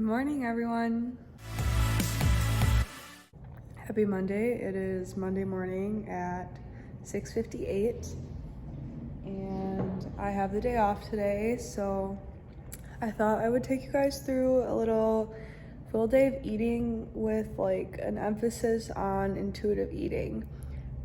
Morning, everyone. Happy Monday. It is Monday morning at 6:58 and I have the day off today, so I thought I would take you guys through a little full day of eating with like an emphasis on intuitive eating.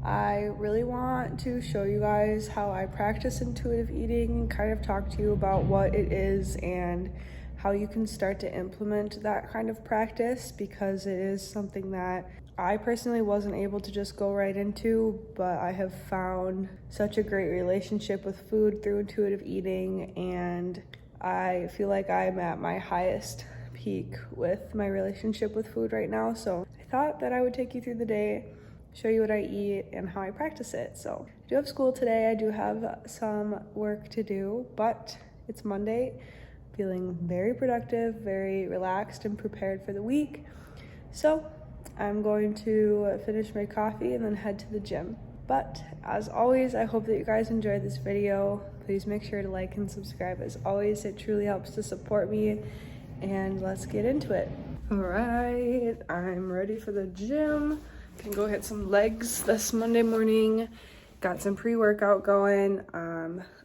I really want to show you guys how I practice intuitive eating, kind of talk to you about what it is and how you can start to implement that kind of practice, because it is something that I personally wasn't able to just go right into, but I have found such a great relationship with food through intuitive eating, and I feel like I'm at my highest peak with my relationship with food right now. So I thought that I would take you through the day, show you what I eat and how I practice it. So I do have school today, I do have some work to do, but it's Monday. Feeling very productive, very relaxed and prepared for the week. So I'm going to finish my coffee and then head to the gym. But as always, I hope that you guys enjoyed this video. Please make sure to like and subscribe. As always, it truly helps to support me, and let's get into it. All right, I'm ready for the gym. Can go hit some legs this Monday morning. Got some pre-workout going.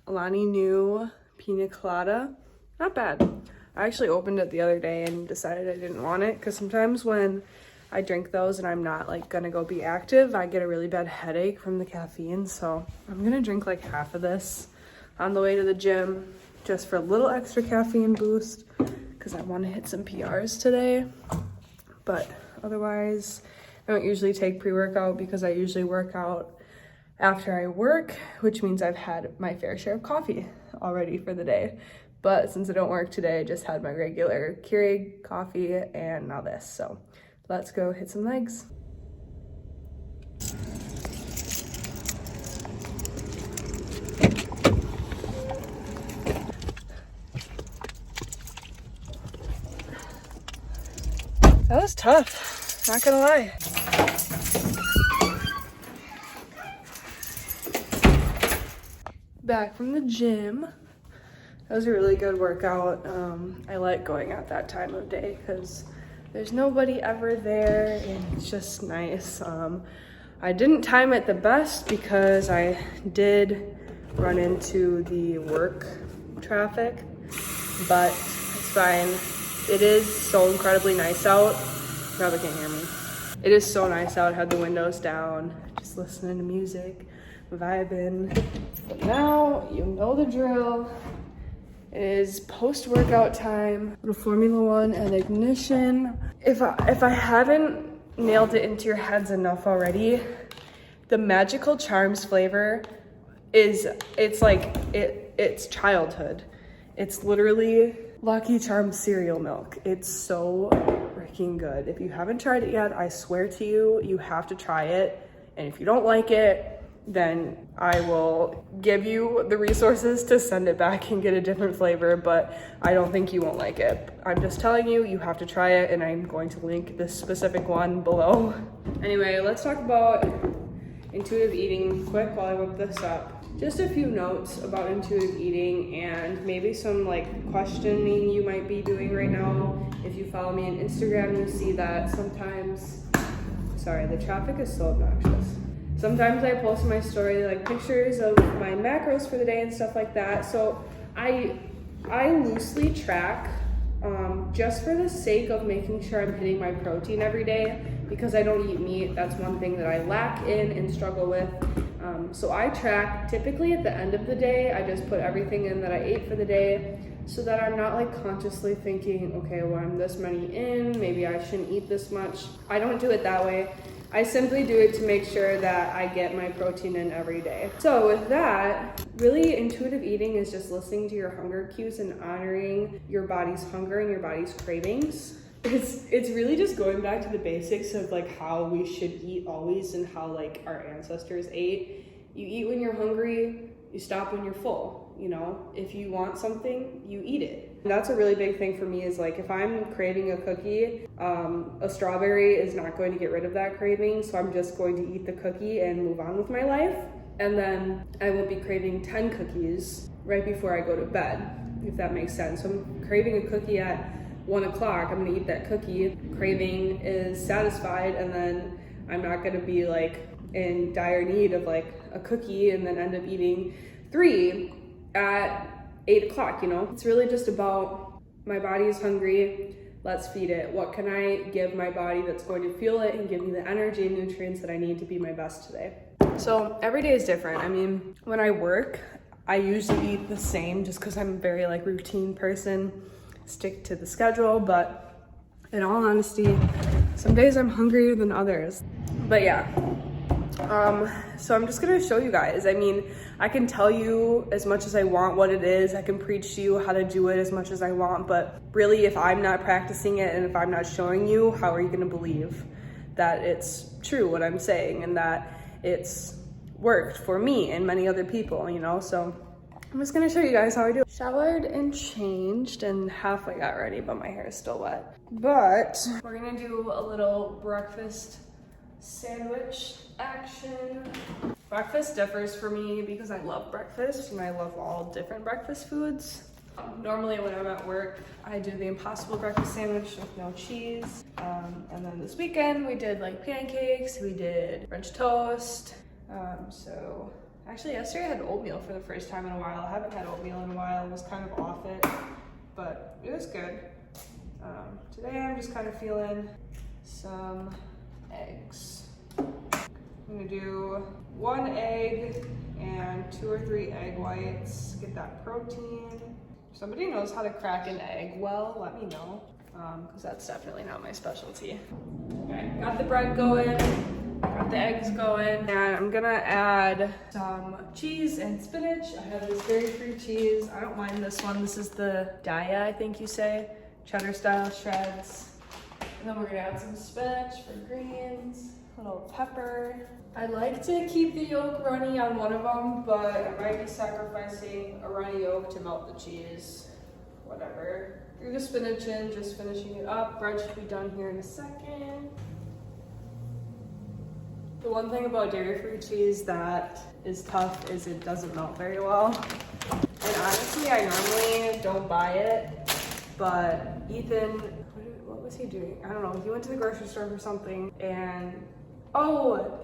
Alani new pina colada. Not bad. I actually opened it the other day and decided I didn't want it, because sometimes when I drink those and I'm not like gonna go be active, I get a really bad headache from the caffeine. So I'm gonna drink like half of this on the way to the gym just for a little extra caffeine boost, because I want to hit some PRs today. But otherwise, I don't usually take pre-workout because I usually work out after I work, which means I've had my fair share of coffee already for the day. But since I don't work today, I just had my regular Keurig coffee and now this. So let's go hit some legs. That was tough, not gonna lie. Back from the gym. That was a really good workout. I like going at that time of day because there's nobody ever there and it's just nice. I didn't time it the best because I did run into the work traffic, but it's fine. It is so incredibly nice out. You probably can't hear me. It is so nice out. Had the windows down, just listening to music, vibing. But now you know the drill. It is post-workout time. Little Formula One and ignition. If I haven't nailed it into your heads enough already, the Magical Charms flavor it's childhood. It's literally Lucky Charms cereal milk. It's so freaking good. If you haven't tried it yet, I swear to you, you have to try it. And if you don't like it, then I will give you the resources to send it back and get a different flavor, but I don't think you won't like it. I'm just telling you, you have to try it, and I'm going to link this specific one below. Anyway, let's talk about intuitive eating quick while I whip this up. Just a few notes about intuitive eating and maybe some like questioning you might be doing right now. If you follow me on Instagram, you see that sometimes, sorry, the traffic is so obnoxious. Sometimes I post in my story like pictures of my macros for the day and stuff like that. So I loosely track just for the sake of making sure I'm hitting my protein every day, because I don't eat meat. That's one thing that I lack in and struggle with. So I track typically at the end of the day. I just put everything in that I ate for the day, so that I'm not like consciously thinking, okay, well, I'm this many in, maybe I shouldn't eat this much. I don't do it that way. I simply do it to make sure that I get my protein in every day. So with that, really intuitive eating is just listening to your hunger cues and honoring your body's hunger and your body's cravings. It's really just going back to the basics of like how we should eat always and how like our ancestors ate. You eat when you're hungry, you stop when you're full. You know, if you want something, you eat it. And that's a really big thing for me, is like if I'm craving a cookie, a strawberry is not going to get rid of that craving. So I'm just going to eat the cookie and move on with my life. And then I won't be craving 10 cookies right before I go to bed, if that makes sense. So I'm craving a cookie at 1 o'clock, I'm gonna eat that cookie, craving is satisfied, and then I'm not gonna be like in dire need of like a cookie and then end up eating 3 at 8 o'clock, you know? It's really just about my body is hungry, let's feed it. What can I give my body that's going to fuel it and give me the energy and nutrients that I need to be my best today? So every day is different. I mean, when I work, I usually eat the same just because I'm a very like routine person, stick to the schedule, but in all honesty, some days I'm hungrier than others. But yeah, so I'm just gonna show you guys. I mean, I can tell you as much as I want what it is. I can preach to you how to do it as much as I want, but really if I'm not practicing it and if I'm not showing you, how are you gonna believe that it's true what I'm saying and that it's worked for me and many other people, you know? So I'm just gonna show you guys how I do it. Showered and changed and halfway got ready, but my hair is still wet. But we're gonna do a little breakfast sandwich action. Breakfast differs for me because I love breakfast and I love all different breakfast foods. Normally when I'm at work, I do the Impossible breakfast sandwich with no cheese. And then this weekend we did like pancakes, we did French toast. So actually yesterday I had oatmeal for the first time in a while. I haven't had oatmeal in a while, I was kind of off it, but it was good. Today I'm just kind of feeling some eggs. I'm gonna do 1 egg and 2 or 3 egg whites, get that protein. If somebody knows how to crack an egg well, let me know, because that's definitely not my specialty. Okay, got the bread going, got the eggs going, and I'm gonna add some cheese and spinach. I have this dairy-free cheese. I don't mind this one. This is the Daya, I think you say, cheddar style shreds. And then we're gonna add some spinach for greens, a little pepper. I like to keep the yolk runny on one of them, but I might be sacrificing a runny yolk to melt the cheese. Whatever. Threw the spinach in, just finishing it up. Bread should be done here in a second. The one thing about dairy-free cheese that is tough is it doesn't melt very well. And honestly, I normally don't buy it, but Ethan, what was he doing? I don't know, he went to the grocery store for something and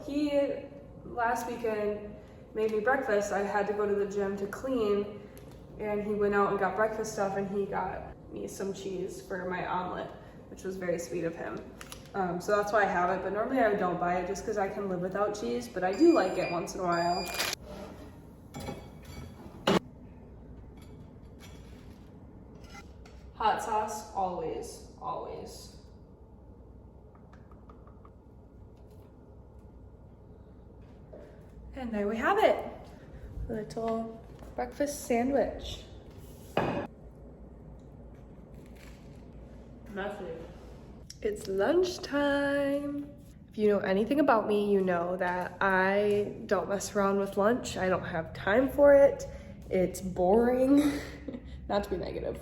he last weekend made me breakfast. I had to go to the gym to clean and he went out and got breakfast stuff and he got me some cheese for my omelet, which was very sweet of him. So that's why I have it, but normally I don't buy it just because I can live without cheese, but I do like it once in a while. Hot sauce, always, always. And there we have it. Little breakfast sandwich. Messy. It's lunchtime. If you know anything about me, you know that I don't mess around with lunch. I don't have time for it. It's boring. Not to be negative.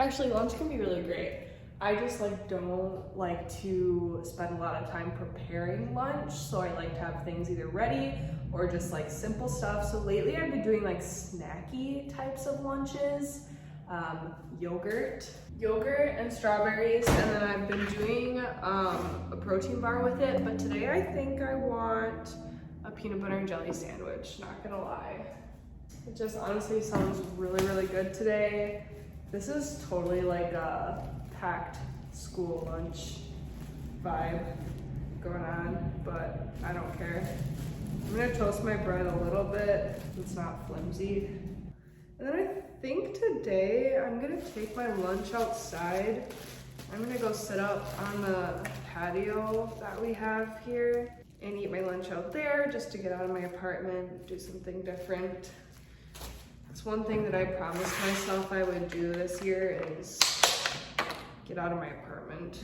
Actually, lunch can be really great. I just don't like to spend a lot of time preparing lunch, so I like to have things either ready or just simple stuff. So lately I've been doing snacky types of lunches, yogurt and strawberries, and then I've been doing a protein bar with it, but today I think I want a peanut butter and jelly sandwich, not gonna lie. It just honestly sounds really, really good today. This is totally like a packed school lunch vibe going on, but I don't care. I'm gonna toast my bread a little bit. It's not flimsy. And then I think today I'm gonna take my lunch outside. I'm gonna go sit up on the patio that we have here and eat my lunch out there just to get out of my apartment, do something different. That's one thing that I promised myself I would do this year is get out of my apartment.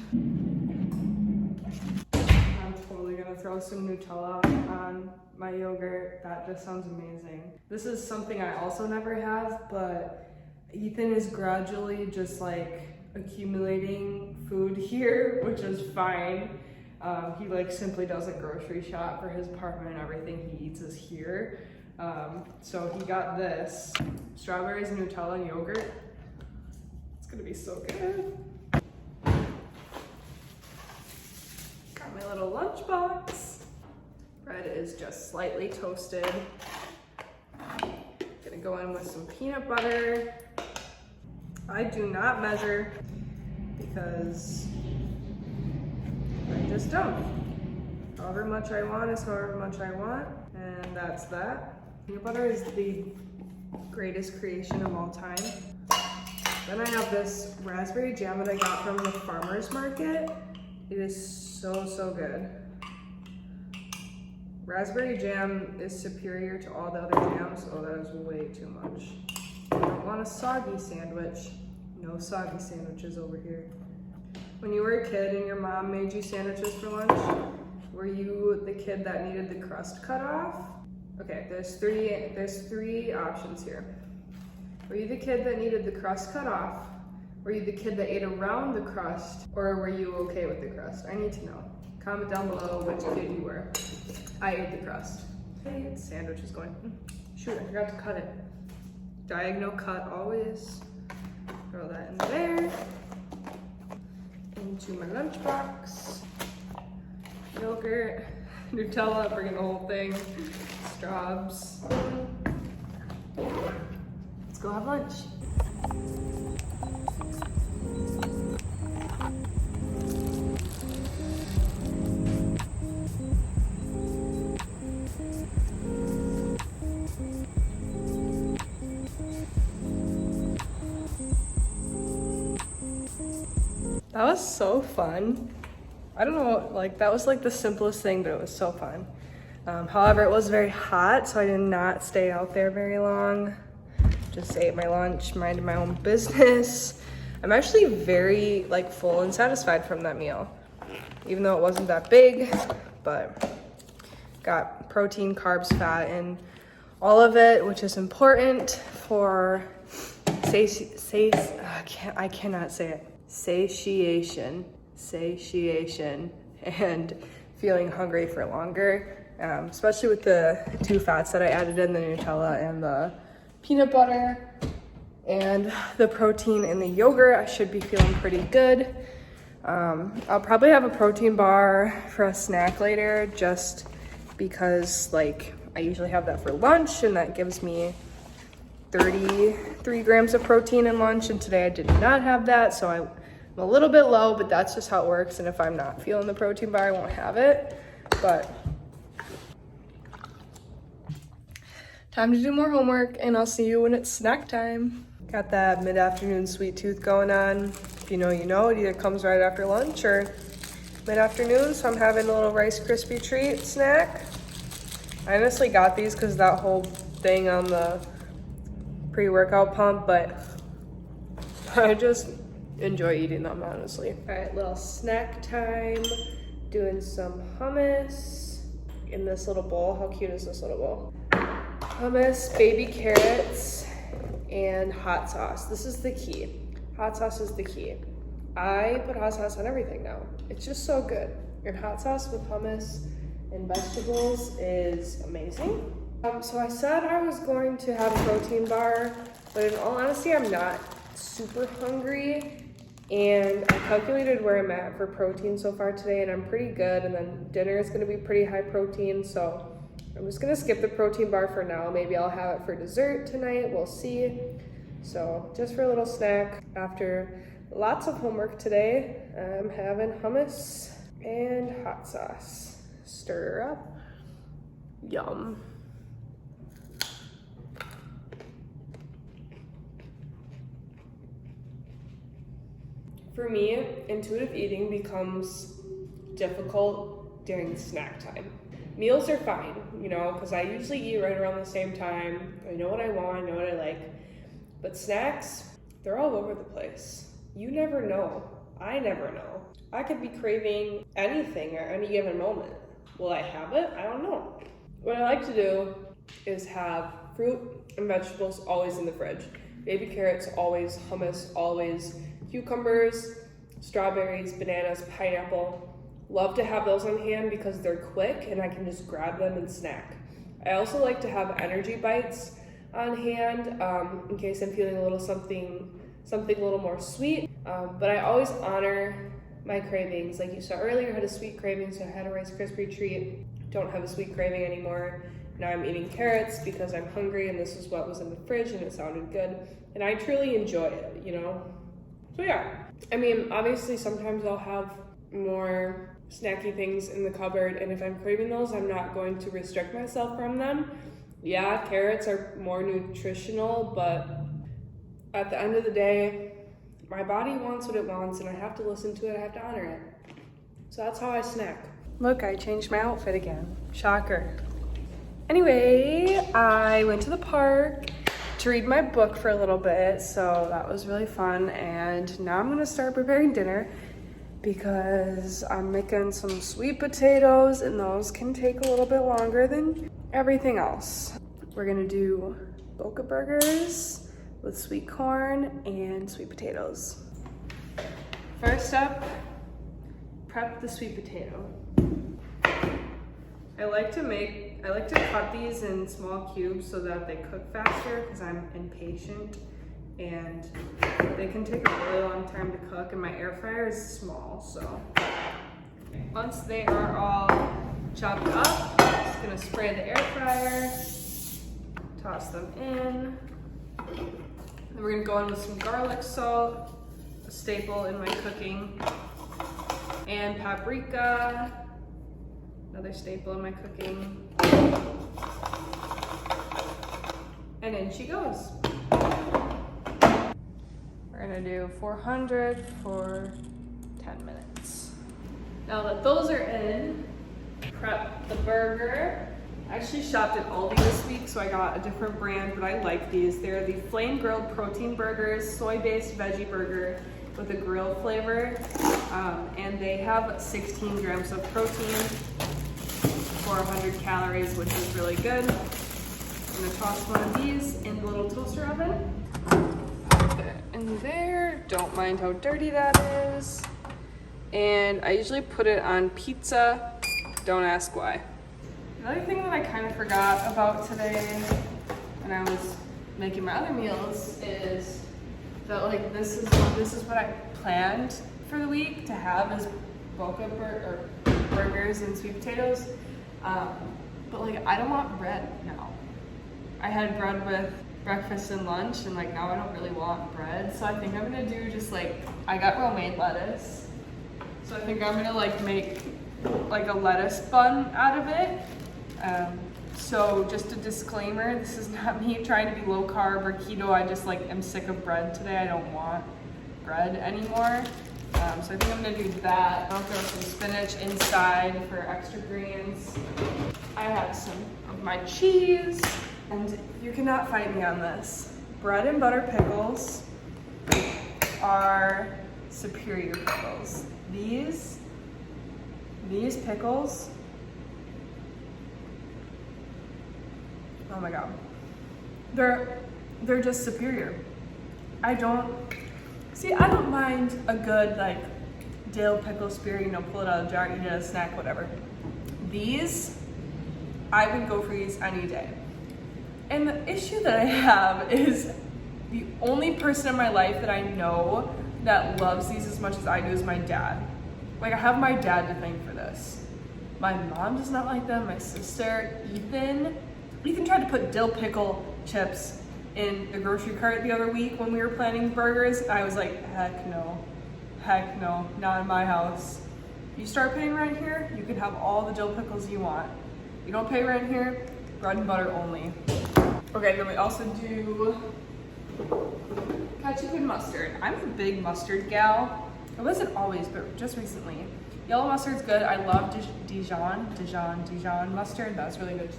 I'm totally gonna throw some Nutella on my yogurt. That just sounds amazing. This is something I also never have, but Ethan is gradually just accumulating food here, which is fine. He simply doesn't grocery shop for his apartment, and everything he eats is here. So he got this, strawberries, Nutella, and yogurt. It's gonna be so good. My little lunchbox. Bread is just slightly toasted. Gonna go in with some peanut butter. I do not measure because I just don't. However much I want is however much I want, and that's that. Peanut butter is the greatest creation of all time. Then I have this raspberry jam that I got from the farmer's market. It is so good. Raspberry jam is superior to all the other jams. Oh, that is way too much. I don't want a soggy sandwich. No soggy sandwiches over here. When you were a kid and your mom made you sandwiches for lunch, were you the kid that needed the crust cut off? Okay, there's three options here. Were you the kid that needed the crust cut off? Were you the kid that ate around the crust? Or were you okay with the crust? I need to know. Comment down below which kid you were. I ate the crust. Sandwich is going. Shoot, I forgot to cut it. Diagonal cut always. Throw that in there. Into my lunchbox. Yogurt, Nutella, bringing the whole thing. Straws. Let's go have lunch. That was so fun. I don't know, like that was like the simplest thing, but it was so fun. However, it was very hot, so I did not stay out there very long. Just ate my lunch, minded my own business. I'm actually very like full and satisfied from that meal, even though it wasn't that big, but got protein, carbs, fat, and all of it, which is important for I cannot say it. Satiation, and feeling hungry for longer, especially with the two fats that I added in, the Nutella and the peanut butter and the protein in the yogurt. I should be feeling pretty good. I'll probably have a protein bar for a snack later, just because like I usually have that for lunch, and that gives me 33 grams of protein in lunch, and today I did not have that, so I'm a little bit low, but that's just how it works. And if I'm not feeling the protein bar, I won't have it. But time to do more homework, and I'll see you when it's snack time. Got that mid-afternoon sweet tooth going on. If you know, you know. It either comes right after lunch or mid-afternoon, so I'm having a little Rice Krispie treat snack. I honestly got these because that whole thing on the pre-workout pump, but I just enjoy eating them, honestly. All right, little snack time. Doing some hummus in this little bowl. How cute is this little bowl? Hummus, baby carrots, and hot sauce. This is the key. Hot sauce is the key. I put hot sauce on everything now. It's just so good. And hot sauce with hummus and vegetables is amazing. So I said I was going to have a protein bar, but in all honesty, I'm not super hungry. And I calculated where I'm at for protein so far today, and I'm pretty good. And then dinner is gonna be pretty high protein, so I'm just gonna skip the protein bar for now. Maybe I'll have it for dessert tonight, we'll see. So just for a little snack after lots of homework today, I'm having hummus and hot sauce. Stir up, yum. For me, intuitive eating becomes difficult during snack time. Meals are fine, you know, because I usually eat right around the same time. I know what I want, I know what I like. But snacks, they're all over the place. You never know. I never know. I could be craving anything at any given moment. Will I have it? I don't know. What I like to do is have fruit and vegetables always in the fridge. Baby carrots, always. Hummus, always. Cucumbers, strawberries, bananas, pineapple. Love to have those on hand because they're quick and I can just grab them and snack. I also like to have energy bites on hand in case I'm feeling a little something a little more sweet. But I always honor my cravings. Like you saw earlier, I had a sweet craving, so I had a Rice Krispie treat. Don't have a sweet craving anymore. Now I'm eating carrots because I'm hungry, and this is what was in the fridge and it sounded good. And I truly enjoy it, you know? So yeah, I mean, obviously sometimes I'll have more snacky things in the cupboard, and if I'm craving those, I'm not going to restrict myself from them. Yeah, carrots are more nutritional, but at the end of the day, my body wants what it wants, and I have to listen to it, I have to honor it. So that's how I snack. Look, I changed my outfit again. Shocker. Anyway, I went to the park to read my book for a little bit, so that was really fun, and now I'm gonna start preparing dinner because I'm making some sweet potatoes, and those can take a little bit longer than everything else. We're gonna do boca burgers with sweet corn and sweet potatoes. First up, prep the sweet potato. I like to cut these in small cubes so that they cook faster because I'm impatient, and they can take a really long time to cook, and my air fryer is small, so. Once they are all chopped up, I'm just gonna spray the air fryer, toss them in. Then we're gonna go in with some garlic salt, a staple in my cooking, and paprika, another staple in my cooking. And in she goes. We're gonna do 400 for 10 minutes. Now that those are in, prep the burger. I actually shopped at Aldi this week, so I got a different brand, but I like these. They're the flame grilled protein burgers, soy-based veggie burger with a grill flavor. And they have 16 grams of protein, 400 calories, which is really good. I'm gonna toss one of these in the little toaster oven. Put it in there, don't mind how dirty that is. And I usually put it on pizza, don't ask why. Another thing that I kind of forgot about today when I was making my other meals is that like this is what I planned for the week to have is burgers and sweet potatoes. But like I don't want bread now. I had bread with breakfast and lunch, and like now I don't really want bread. So I think I'm gonna do just like, I got romaine lettuce. So I think I'm gonna like make like a lettuce bun out of it. So just a disclaimer, this is not me trying to be low carb or keto. I just like am sick of bread today. I don't want bread anymore. So I think I'm gonna do that. I'll throw some spinach inside for extra greens. I have some of my cheese, and you cannot fight me on this. Bread and butter pickles are superior pickles. These pickles, oh my God. They're just superior. I don't mind a good like dill pickle spear, you know, pull it out of the jar, eat it as a snack, whatever. These, I would go for these any day. And the issue that I have is the only person in my life that I know that loves these as much as I do is my dad. Like I have my dad to thank for this. My mom does not like them, my sister, Ethan tried to put dill pickle chips in the grocery cart the other week when we were planning burgers. I was like, heck no, not in my house. You start paying rent here, you can have all the dill pickles you want. You don't pay rent here, bread and butter only. Okay, then we also do ketchup and mustard. I'm a big mustard gal. I wasn't always, but just recently. Yellow mustard's good. I love Dijon mustard. That's really good too.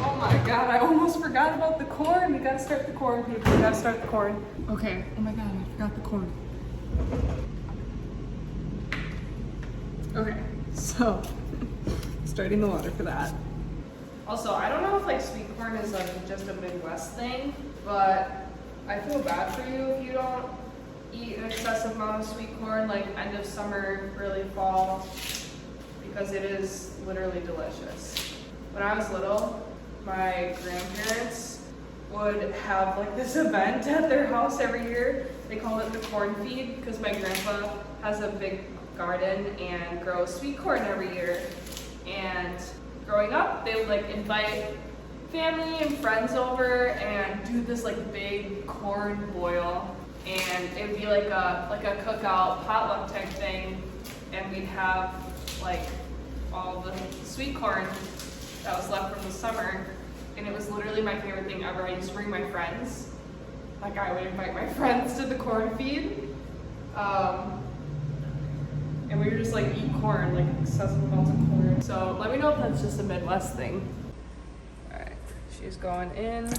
Oh my God, I almost forgot about the corn. We gotta start the corn, people. We gotta start the corn. Okay, oh my God, I forgot the corn. Okay, so starting the water for that. Also, I don't know if like sweet corn is like just a Midwest thing, but I feel bad for you if you don't eat an excessive amount of sweet corn like end of summer, early fall, because it is literally delicious. When I was little, my grandparents would have like this event at their house every year. They call it the corn feed because my grandpa has a big garden and grows sweet corn every year. And growing up, they would like invite family and friends over and do this like big corn boil. And it would be like a cookout potluck type thing. And we'd have like all the sweet corn that was left from the summer. And it was literally my favorite thing ever. I used to bring my friends. Like I would invite my friends to the corn feed. And we would just like eat corn, like excessive amounts of corn. So let me know if that's just a Midwest thing. All right, she's going in.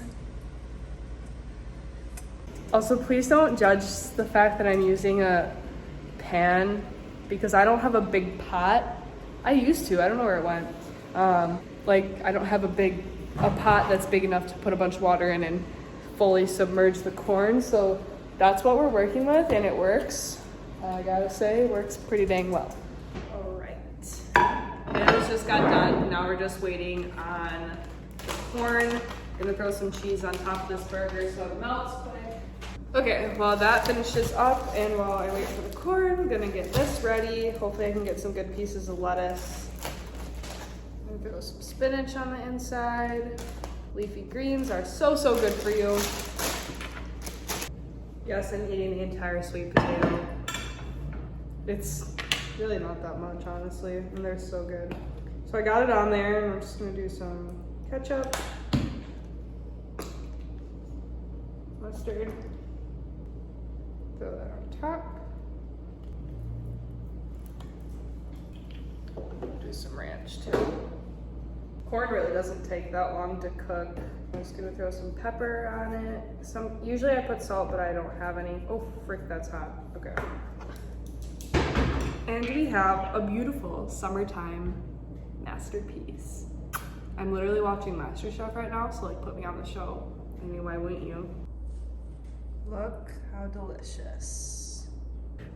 Also, please don't judge the fact that I'm using a pan because I don't have a big pot. I used to, I don't know where it went. Like I don't have a pot that's big enough to put a bunch of water in and fully submerge the corn. So that's what we're working with and it works. I gotta say, it works pretty dang well. All right, potatoes just got done. Now we're just waiting on the corn. Gonna throw some cheese on top of this burger so it melts quick. Okay, well that finishes up and while I wait for the corn, I'm gonna get this ready. Hopefully I can get some good pieces of lettuce. I'm gonna throw some spinach on the inside. Leafy greens are so good for you. Yes, I'm eating the entire sweet potato. It's really not that much, honestly, and they're so good. So I got it on there, and I'm just gonna do some ketchup, mustard, throw that on top, do some ranch too. Corn really doesn't take that long to cook. I'm just gonna throw some pepper on it. Usually I put salt, but I don't have any. Oh, frick, that's hot. Okay. And we have a beautiful summertime masterpiece. I'm literally watching MasterChef right now, so like put me on the show. I mean, why wouldn't you? Look how delicious.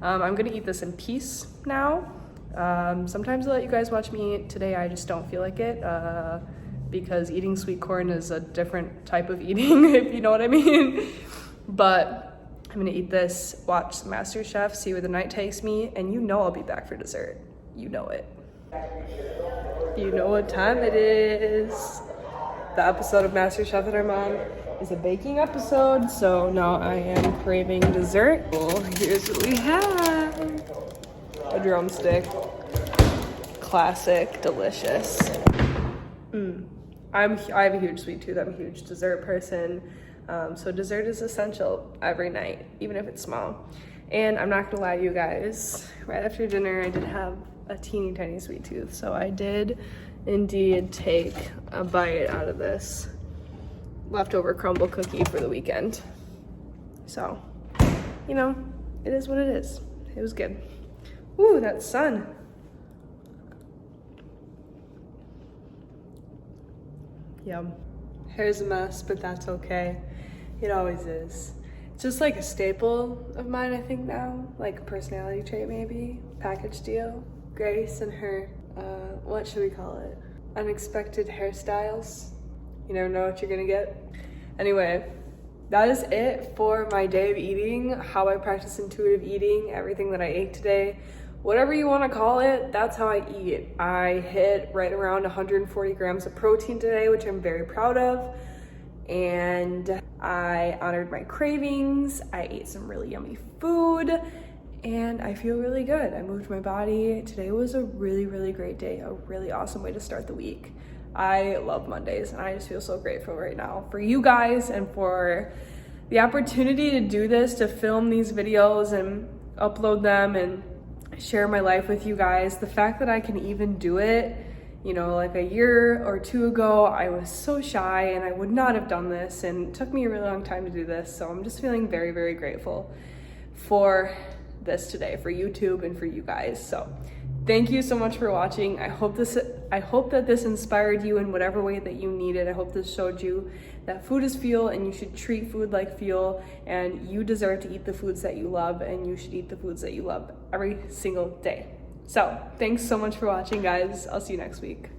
I'm gonna eat this in peace now. Sometimes I let you guys watch me eat. Today I just don't feel like it because eating sweet corn is a different type of eating, if you know what I mean. But I'm gonna eat this, watch MasterChef, see where the night takes me, and you know I'll be back for dessert. You know it. You know what time it is. The episode of MasterChef that I'm on is a baking episode, so now I am craving dessert. Well, here's what we have. A drumstick. Classic, delicious. I have a huge sweet tooth. I'm a huge dessert person. So dessert is essential every night, even if it's small. And I'm not gonna lie to you guys, right after dinner I did have a teeny tiny sweet tooth. So I did indeed take a bite out of this leftover crumble cookie for the weekend. So, you know, it is what it is. It was good. Ooh, that sun. Yum. Hair's a mess, but that's okay. It always is. It's just like a staple of mine, I think now. Like a personality trait, maybe. Package deal. Grace and her, what should we call it? Unexpected hairstyles. You never know what you're gonna get. Anyway, that is it for my day of eating, how I practice intuitive eating, everything that I ate today. Whatever you want to call it, that's how I eat. I hit right around 140 grams of protein today, which I'm very proud of. And I honored my cravings. I ate some really yummy food and I feel really good. I moved my body. Today was a really great day, a really awesome way to start the week. I love Mondays and I just feel so grateful right now for you guys and for the opportunity to do this, to film these videos and upload them and share my life with you guys. The fact that I can even do it, you know, like a year or two ago, I was so shy and I would not have done this, and it took me a really long time to do this. So I'm just feeling very grateful for this today, for YouTube and for you guys. So thank you so much for watching. I hope that this inspired you in whatever way that you needed. I hope this showed you that food is fuel and you should treat food like fuel, and you deserve to eat the foods that you love, and you should eat the foods that you love every single day. So thanks so much for watching, guys. I'll see you next week.